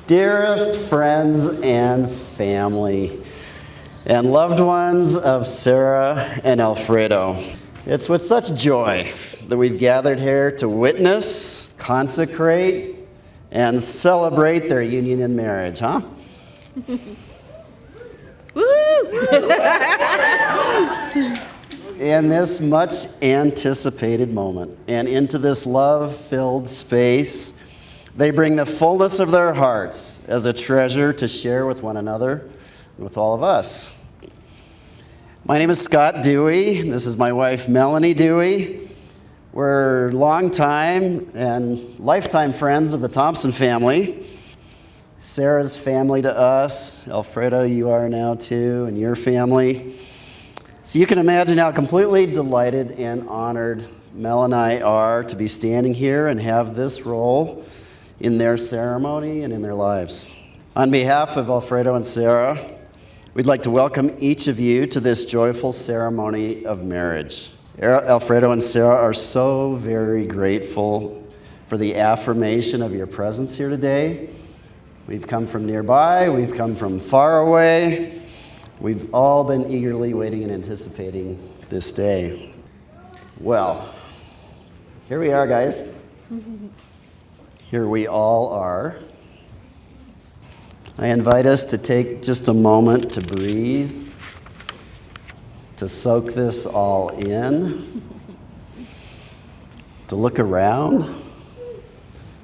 Dearest friends and family, and loved ones of Sarah and Alfredo, it's with such joy that we've gathered here to witness, consecrate, and celebrate their union in marriage, huh? In this much anticipated moment, and into this love-filled space, they bring the fullness of their hearts as a treasure to share with one another and with all of us. My name is Scott Dewey. This is my wife, Melanie Dewey. We're longtime and lifetime friends of the Thompson family. Sarah's family to us. Alfredo, you are now too, and your family. So you can imagine how completely delighted and honored Mel and I are to be standing here and have this role in their ceremony and in their lives. On behalf of Alfredo and Sarah, we'd like to welcome each of you to this joyful ceremony of marriage. Alfredo and Sarah are so very grateful for the affirmation of your presence here today. We've come from nearby, we've come from far away. We've all been eagerly waiting and anticipating this day. Well, here we are, guys. Here we all are. I invite us to take just a moment to breathe, to soak this all in, to look around,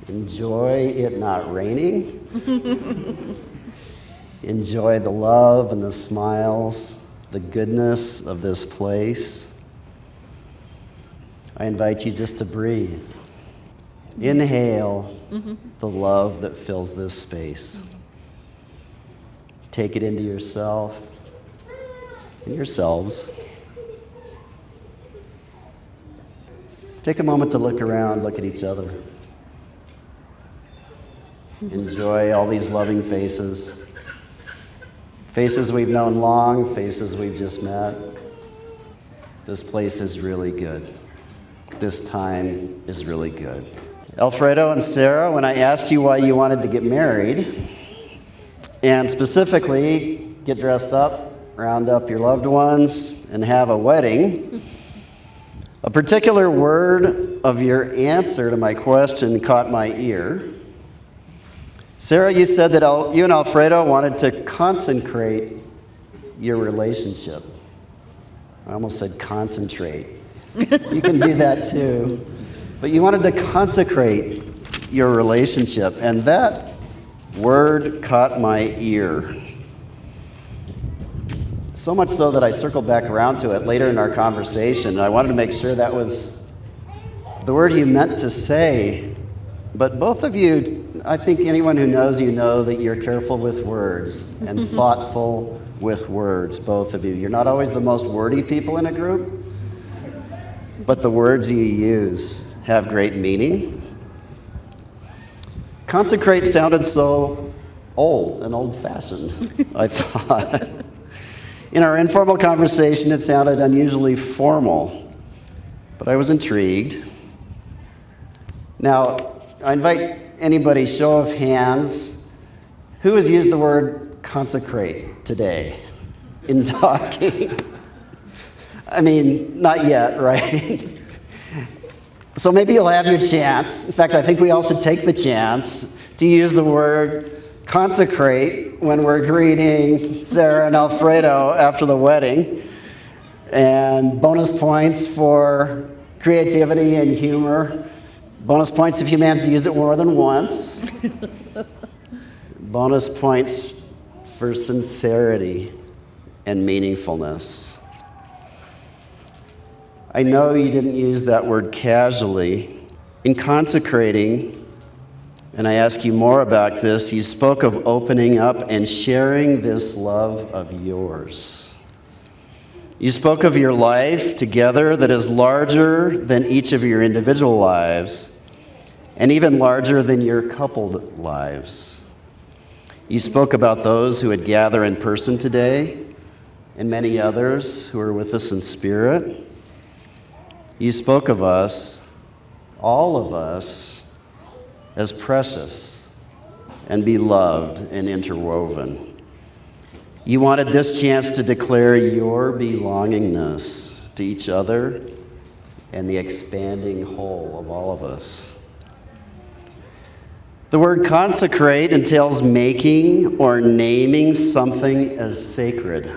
enjoy it not raining, enjoy the love and the smiles, the goodness of this place. I invite you just to breathe. Inhale the love that fills this space. Take it into yourself and yourselves. Take a moment to look around, look at each other. Enjoy all these loving faces. Faces we've known long, faces we've just met. This place is really good. This time is really good. Alfredo and Sarah, when I asked you why you wanted to get married, and specifically get dressed up, round up your loved ones, and have a wedding, a particular word of your answer to my question caught my ear. Sarah, you said that you and Alfredo wanted to consecrate your relationship. I almost said concentrate. You can do that too. But you wanted to consecrate your relationship, and that word caught my ear. So much so that I circled back around to it later in our conversation. I wanted to make sure that was the word you meant to say. But both of you, I think anyone who knows you know that you're careful with words and thoughtful with words, both of you. You're not always the most wordy people in a group, but the words you use have great meaning. Consecrate sounded so old and old-fashioned, I thought. In our informal conversation, it sounded unusually formal, but I was intrigued. Now, I invite anybody, show of hands, who has used the word consecrate today in talking? I mean, not yet, right? So maybe you'll have your chance. In fact, I think we all should take the chance to use the word consecrate when we're greeting Sarah and Alfredo after the wedding. And bonus points for creativity and humor. Bonus points if you manage to use it more than once. Bonus points for sincerity and meaningfulness. I know you didn't use that word casually. In consecrating, and I ask you more about this, you spoke of opening up and sharing this love of yours. You spoke of your life together that is larger than each of your individual lives, and even larger than your coupled lives. You spoke about those who would gather in person today, and many others who are with us in spirit. You spoke of us, all of us, as precious and beloved and interwoven. You wanted this chance to declare your belongingness to each other and the expanding whole of all of us. The word consecrate entails making or naming something as sacred.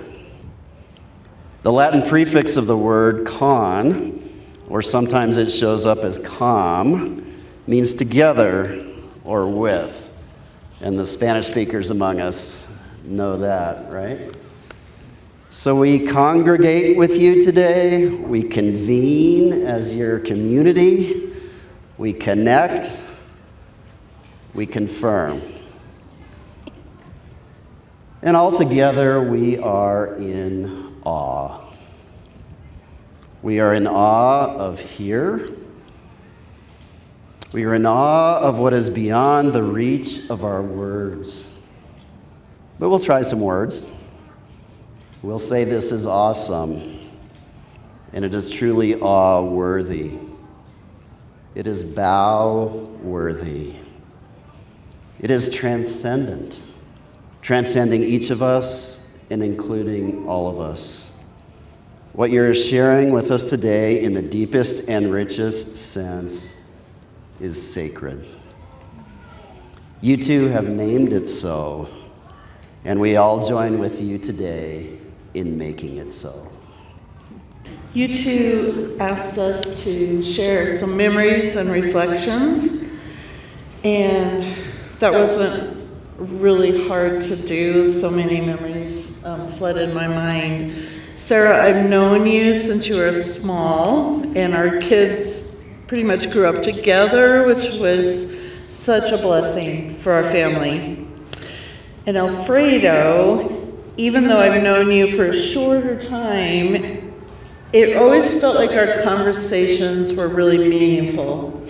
The Latin prefix of the word con, or sometimes it shows up as com, means together or with. And the Spanish speakers among us know that, right? So we congregate with you today, we convene as your community, we connect, we confirm. And altogether we are in awe. We are in awe of here. We are in awe of what is beyond the reach of our words. But we'll try some words. We'll say this is awesome, and it is truly awe-worthy. It is bow-worthy. It is transcendent, transcending each of us and including all of us. What you're sharing with us today in the deepest and richest sense is sacred. You two have named it so, and we all join with you today in making it so. You two asked us to share some memories and reflections, and that wasn't really hard to do. So many memories flooded my mind. Sarah, I've known you since you were small, and our kids pretty much grew up together, which was such a blessing for our family. And Alfredo, even though I've known you for a shorter time, it always felt like our conversations were really meaningful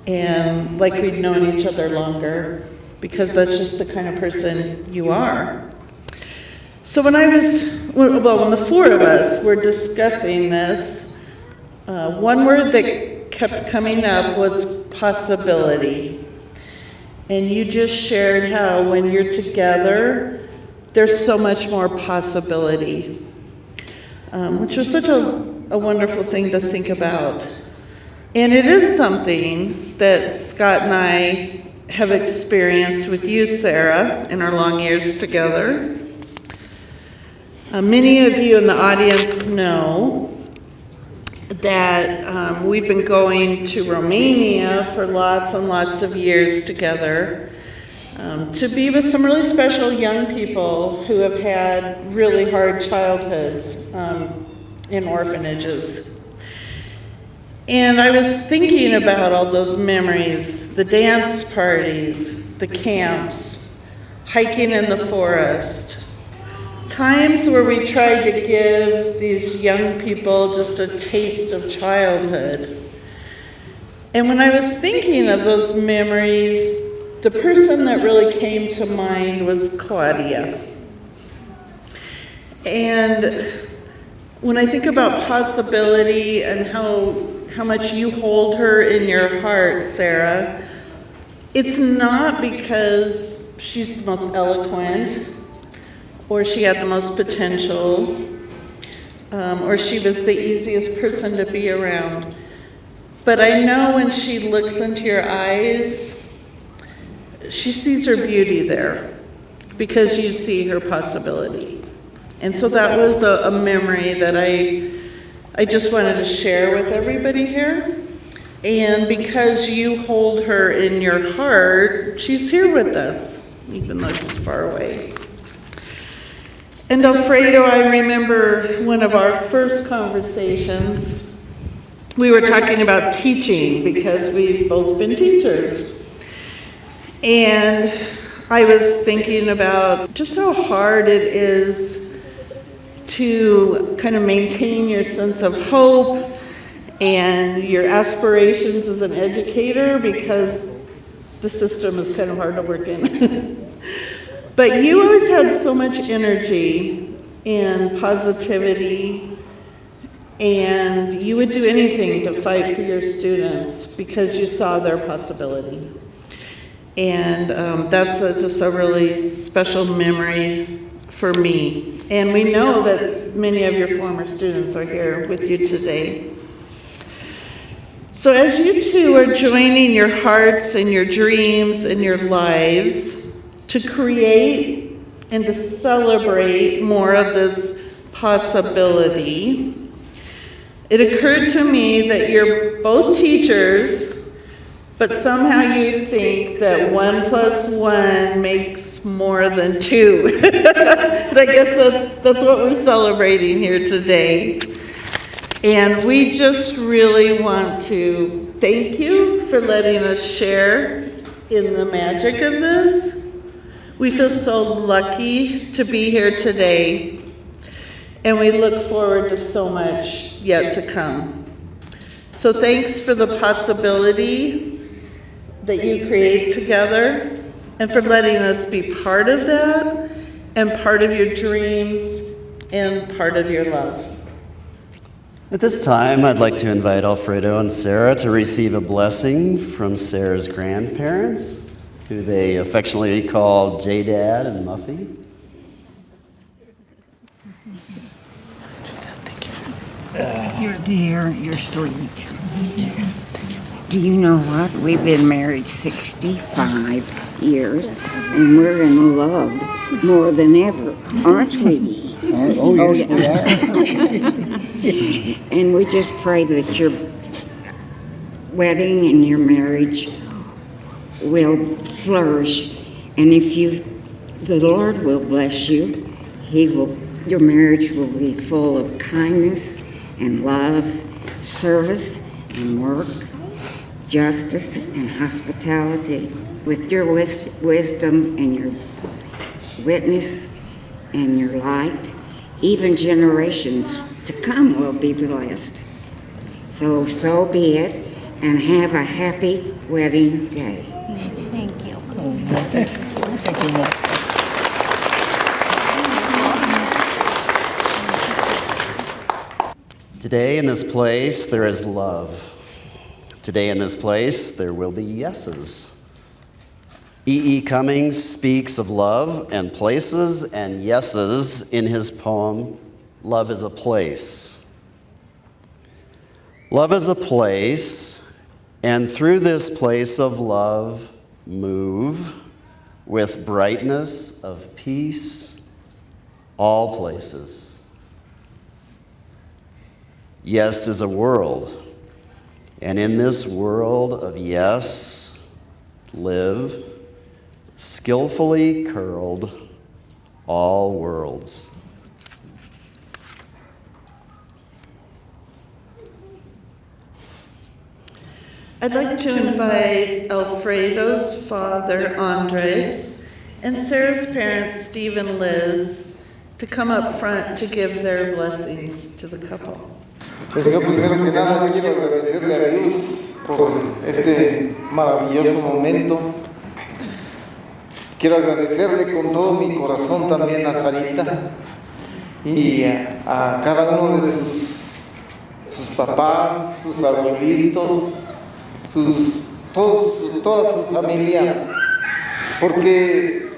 and like we'd known each other longer, because that's just the kind of person you are. So when the four of us were discussing this, one word that kept coming up was possibility. And you just shared how when you're together, there's so much more possibility, which was such a wonderful thing to think about. And it is something that Scott and I have experienced with you, Sarah, in our long years together. Many of you in the audience know that we've been going to Romania for lots and lots of years together to be with some really special young people who have had really hard childhoods in orphanages. And I was thinking about all those memories, the dance parties, the camps, hiking in the forest, times where we tried to give these young people just a taste of childhood. And when I was thinking of those memories, the person that really came to mind was Claudia. And when I think about possibility and how much you hold her in your heart, Sarah, it's not because she's the most eloquent, or she had the most potential, or she was the easiest person to be around. But I know when she looks into your eyes, she sees her beauty there because you see her possibility. And so that was a memory that I just wanted to share with everybody here. And because you hold her in your heart, she's here with us, even though she's far away. And Alfredo, I remember one of our first conversations, we were talking about teaching because we've both been teachers. And I was thinking about just how hard it is to kind of maintain your sense of hope and your aspirations as an educator, because the system is kind of hard to work in. But you always had so much energy and positivity, and you would do anything to fight for your students because you saw their possibility. And that's just a really special memory for me. And we know that many of your former students are here with you today. So as you two are joining your hearts and your dreams and your lives to create and to celebrate more of this possibility, it occurred to me that you're both teachers, but somehow you think that 1 + 1 makes more than 2. And I guess that's what we're celebrating here today. And we just really want to thank you for letting us share in the magic of this. We feel so lucky to be here today, and we look forward to so much yet to come. So thanks for the possibility that you create together, and for letting us be part of that, and part of your dreams, and part of your love. At this time, I'd like to invite Alfredo and Sarah to receive a blessing from Sarah's grandparents, who they affectionately call J-Dad and Muffy. You're dear, you're sweet. Do you know what? We've been married 65 years, and we're in love more than ever, aren't we? Oh, yes, we are. And we just pray that your wedding and your marriage will flourish, and the Lord will bless you. Your marriage will be full of kindness and love, service and work, justice and hospitality. With your wisdom and your witness and your light, even generations to come will be blessed. So be it, and have a happy wedding day. Thank you. Today in this place, there is love. Today in this place, there will be yeses. E.E. Cummings speaks of love and places and yeses in his poem, Love is a Place. Love is a place, and through this place of love, move with brightness of peace, all places. Yes is a world, and in this world of yes, live, skillfully curled, all worlds. I'd like to invite Alfredo's father, Andres, and Sarah's parents, Steve and Liz, to come up front to give their blessings to the couple. Pues yo primero que nada quiero agradecerle a Dios por este maravilloso momento. Quiero agradecerle con todo mi corazón también a Sarita y a cada uno de sus papás, sus abuelitos, toda su familia, porque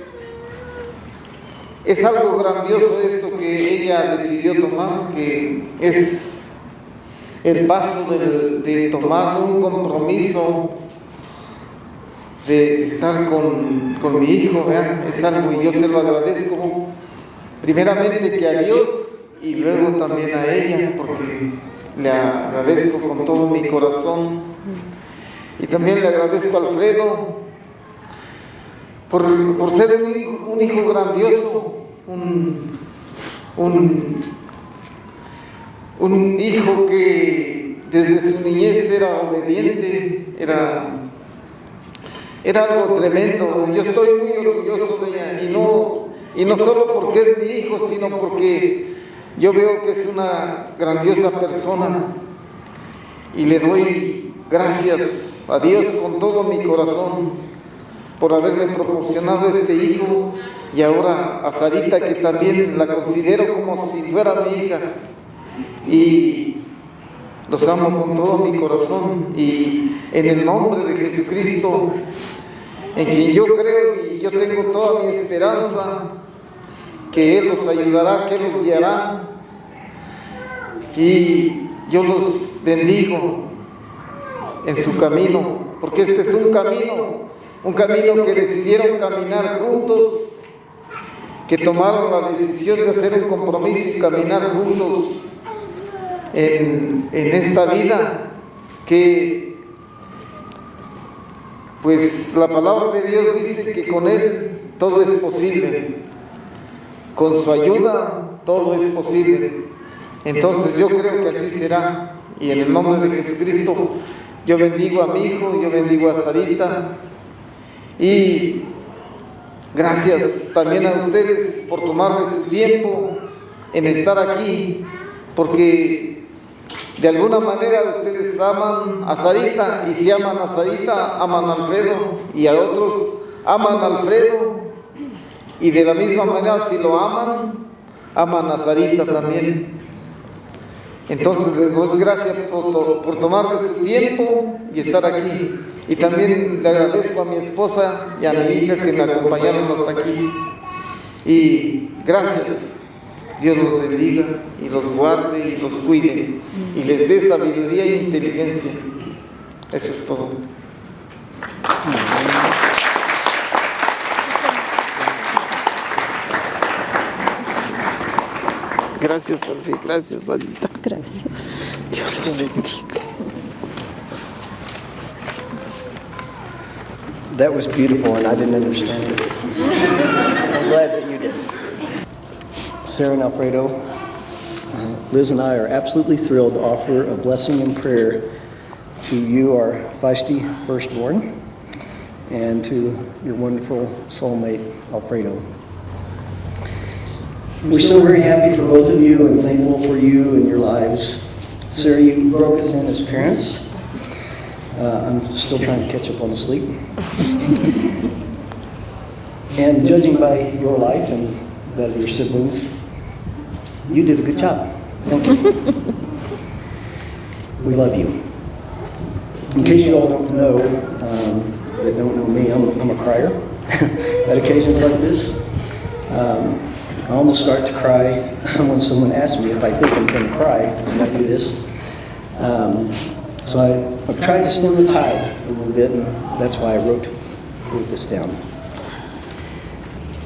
es algo grandioso esto que ella decidió tomar, que es el paso de tomar un compromiso de estar con mi hijo, ¿verdad? Es algo y yo se lo agradezco primeramente que a Dios y luego también a ella, porque le agradezco con todo mi corazón. Y también le agradezco a Alfredo por ser un hijo grandioso, un hijo que desde su niñez era obediente, era algo tremendo. Yo estoy muy orgulloso de ella, y no solo porque es mi hijo, sino porque yo veo que es una grandiosa persona, y le doy gracias a Dios con todo mi corazón por haberme proporcionado este hijo, y ahora a Sarita, que también la considero como si fuera mi hija, y los amo con todo mi corazón, y en el nombre de Jesucristo, en quien yo creo y yo tengo toda mi esperanza, que Él los ayudará, que Él los guiará, y yo los bendigo en su camino, porque este es un camino que decidieron caminar juntos, que tomaron la decisión de hacer un compromiso y caminar juntos en esta vida, que pues la palabra de Dios dice que con Él todo es posible, con su ayuda todo es posible. Entonces yo creo que así será, y en el nombre de Jesucristo yo bendigo a mi hijo, yo bendigo a Sarita, y gracias también a ustedes por tomarles su tiempo en estar aquí, porque de alguna manera ustedes aman a Sarita, y si aman a Sarita, aman a Alfredo, y a otros aman a Alfredo, y de la misma manera si lo aman, aman a Sarita también. Entonces les doy gracias por tomarles su tiempo y estar aquí. Y también le agradezco a mi esposa y a mi hija que me acompañaron hasta aquí. Y gracias. Dios los bendiga y los guarde y los cuide y les dé sabiduría e inteligencia. Eso es todo. Gracias, Alfie. Gracias, Sarita. Gracias. Dios los bendiga. That was beautiful, and I didn't understand it. I'm glad that you did. Sarah and Alfredo, Liz and I are absolutely thrilled to offer a blessing and prayer to you, our feisty firstborn, and to your wonderful soulmate, Alfredo. We're so very happy for both of you and thankful for you and your lives. Sarah, you broke us in as parents. I'm still trying to catch up on the sleep. And judging by your life and that of your siblings, you did a good job. Thank you. We love you. In case you all don't know, that don't know me, I'm a crier at occasions like this. I almost start to cry when someone asks me if I think I'm going to cry when I do this. So I've tried to stem the tide a little bit, and that's why I wrote this down.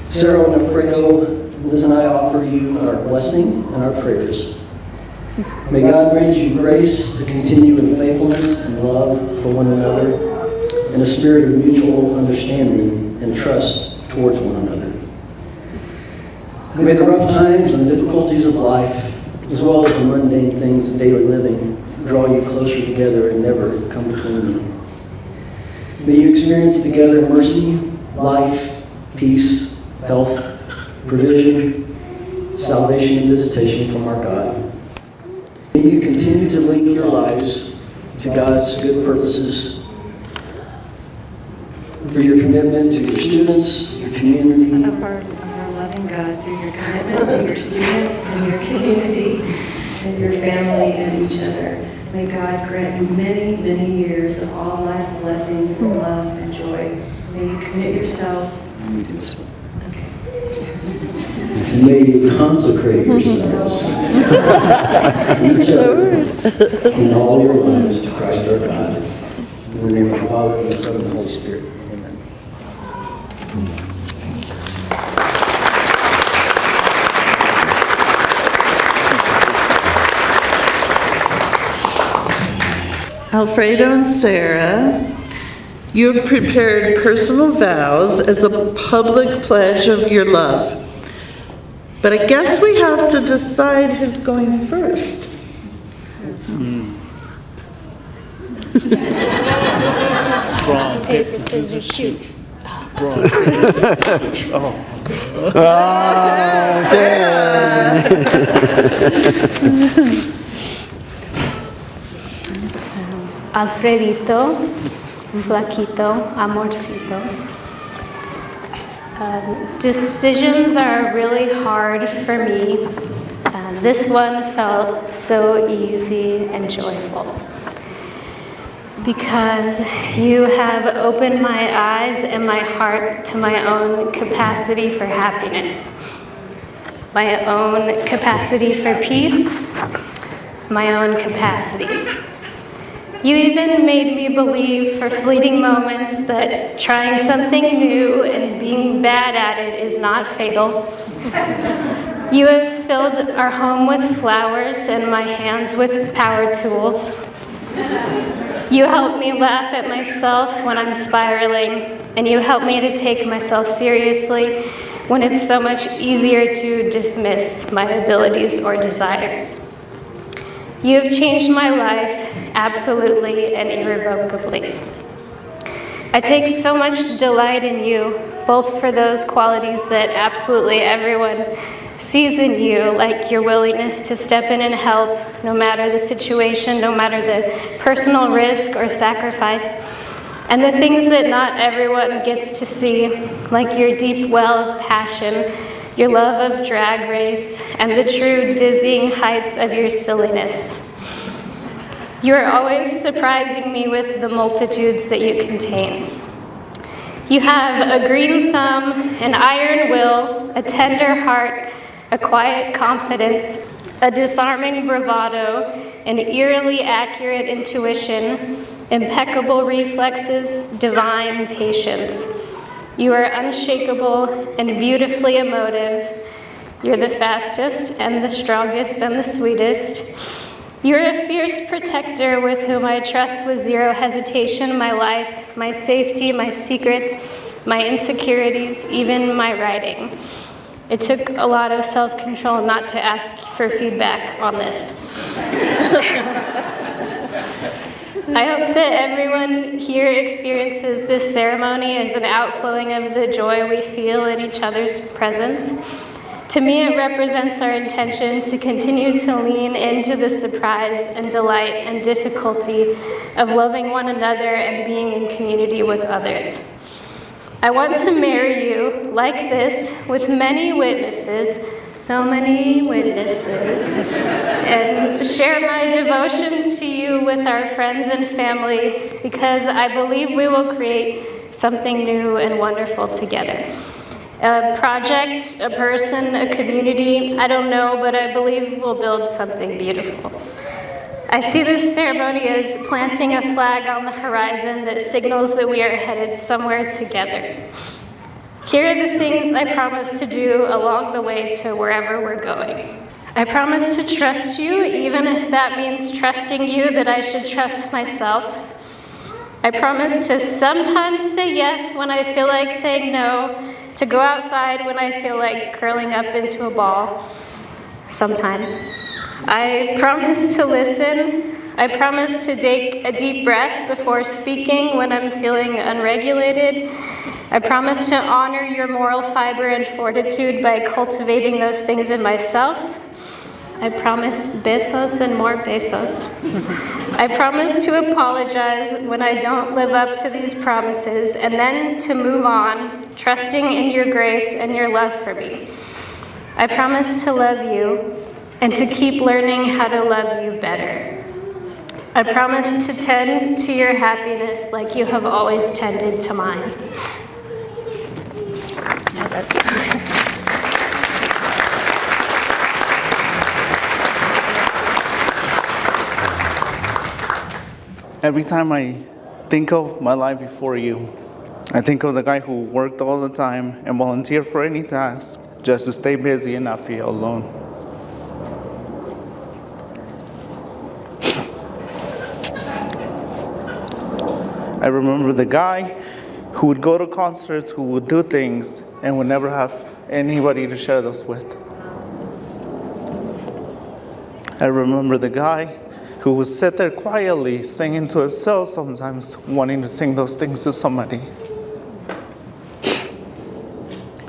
Sarah and Alfredo, Liz and I offer you our blessing and our prayers. May God grant you grace to continue in faithfulness and love for one another, in a spirit of mutual understanding and trust towards one another. May the rough times and difficulties of life, as well as the mundane things of daily living, draw you closer together and never come between you. May you experience together mercy, life, peace, health, provision, salvation, and visitation from our God. May you continue to link your lives to God's good purposes for your commitment to your students, your community, Of our loving God, through your commitment to your students and your community and your family and each other. May God grant you many, many years of all life's blessings, love, and joy. May you commit yourselves. and may you consecrate yourselves, each other, in all your lives to Christ our God. In the name of the Father, and the Son, and the Holy Spirit. Amen. Alfredo and Sarah, you have prepared personal vows as a public pledge of your love. But I guess we have to decide who's going first. Rock, paper, scissors, shoot. Alfredito, flaquito, amorcito. Decisions are really hard for me. This one felt so easy and joyful because you have opened my eyes and my heart to my own capacity for happiness, my own capacity for peace, my own capacity. You even made me believe for fleeting moments that trying something new and being bad at it is not fatal. You have filled our home with flowers and my hands with power tools. You help me laugh at myself when I'm spiraling, and you help me to take myself seriously when it's so much easier to dismiss my abilities or desires. You have changed my life absolutely and irrevocably. I take so much delight in you, both for those qualities that absolutely everyone sees in you, like your willingness to step in and help, no matter the situation, no matter the personal risk or sacrifice, and the things that not everyone gets to see, like your deep well of passion, your love of drag race, and the true dizzying heights of your silliness. You are always surprising me with the multitudes that you contain. You have a green thumb, an iron will, a tender heart, a quiet confidence, a disarming bravado, an eerily accurate intuition, impeccable reflexes, divine patience. You are unshakable and beautifully emotive. You're the fastest and the strongest and the sweetest. You're a fierce protector with whom I trust with zero hesitation my life, my safety, my secrets, my insecurities, even my writing. It took a lot of self-control not to ask for feedback on this. I hope that everyone here experiences this ceremony as an outflowing of the joy we feel in each other's presence. To me, it represents our intention to continue to lean into the surprise and delight and difficulty of loving one another and being in community with others. I want to marry you like this with many witnesses, so many witnesses, and share my devotion to you with our friends and family because I believe we will create something new and wonderful together. A project, a person, a community, I don't know, but I believe we'll build something beautiful. I see this ceremony as planting a flag on the horizon that signals that we are headed somewhere together. Here are the things I promise to do along the way to wherever we're going. I promise to trust you, even if that means trusting you that I should trust myself. I promise to sometimes say yes when I feel like saying no, to go outside when I feel like curling up into a ball, sometimes. I promise to listen. I promise to take a deep breath before speaking when I'm feeling unregulated. I promise to honor your moral fiber and fortitude by cultivating those things in myself. I promise besos and more besos. I promise to apologize when I don't live up to these promises and then to move on, trusting in your grace and your love for me. I promise to love you and to keep learning how to love you better. I promise to tend to your happiness like you have always tended to mine. I love you. Every time I think of my life before you, I think of the guy who worked all the time and volunteered for any task just to stay busy and not feel alone. I remember the guy who would go to concerts, who would do things, and would never have anybody to share those with. I remember the guy who would sit there quietly, singing to himself sometimes, wanting to sing those things to somebody.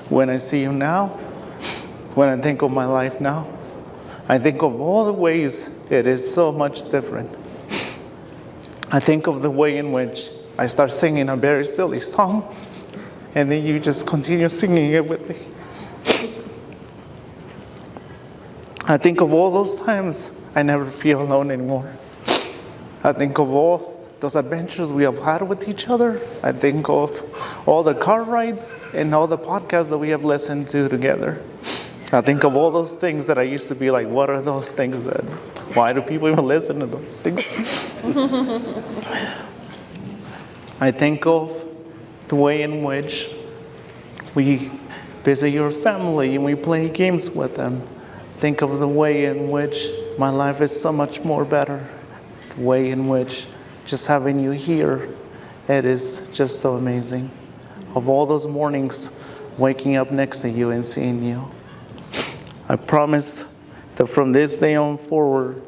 When I see him now, when I think of my life now, I think of all the ways it is so much different. I think of the way in which I start singing a very silly song, and then you just continue singing it with me. I think of all those times I never feel alone anymore. I think of all those adventures we have had with each other. I think of all the car rides and all the podcasts that we have listened to together. I think of all those things that I used to be like, what are those things that, why do people even listen to those things? I think of the way in which we visit your family and we play games with them. Think of the way in which my life is so much more better. The way in which just having you here, it is just so amazing. Of all those mornings, waking up next to you and seeing you. I promise that from this day on forward,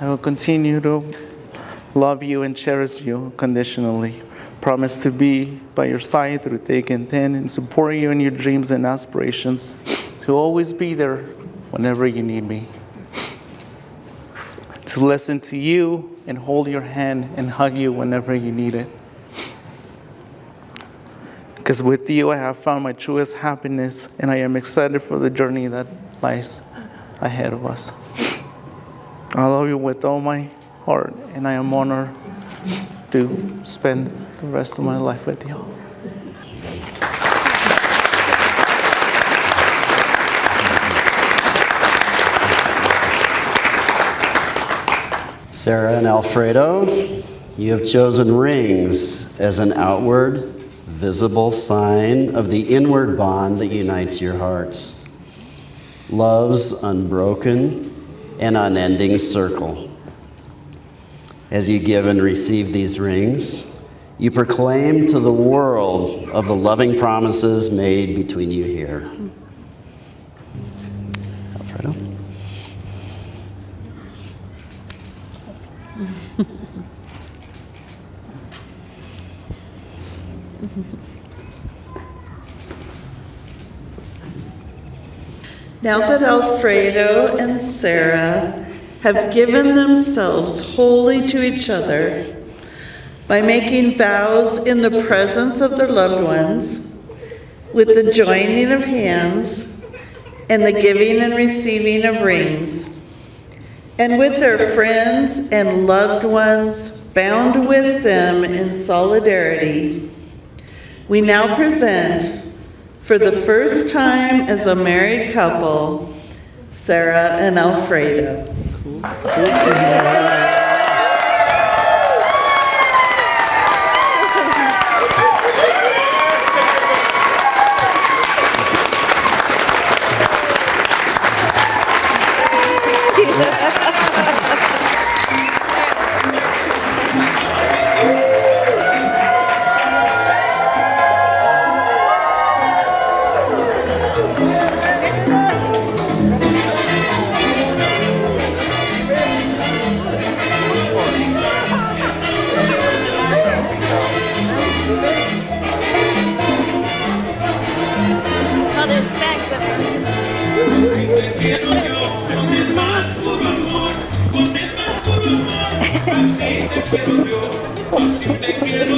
I will continue to love you and cherish you unconditionally. Promise to be by your side through thick and thin and support you in your dreams and aspirations. To always be there whenever you need me. To listen to you and hold your hand and hug you whenever you need it. Because with you I have found my truest happiness, and I am excited for the journey that lies ahead of us. I love you with all my heart, and I am honored to spend the rest of my life with you. Sarah and Alfredo, you have chosen rings as an outward, visible sign of the inward bond that unites your hearts. Love's unbroken and unending circle. As you give and receive these rings, you proclaim to the world of the loving promises made between you here. Alfredo? Now that Alfredo and Sarah have given themselves wholly to each other by making vows in the presence of their loved ones, with the joining of hands and the giving and receiving of rings, and with their friends and loved ones bound with them in solidarity, we now present, for the first time as a married couple, Sarah and Alfredo. Así te quiero yo, así te quiero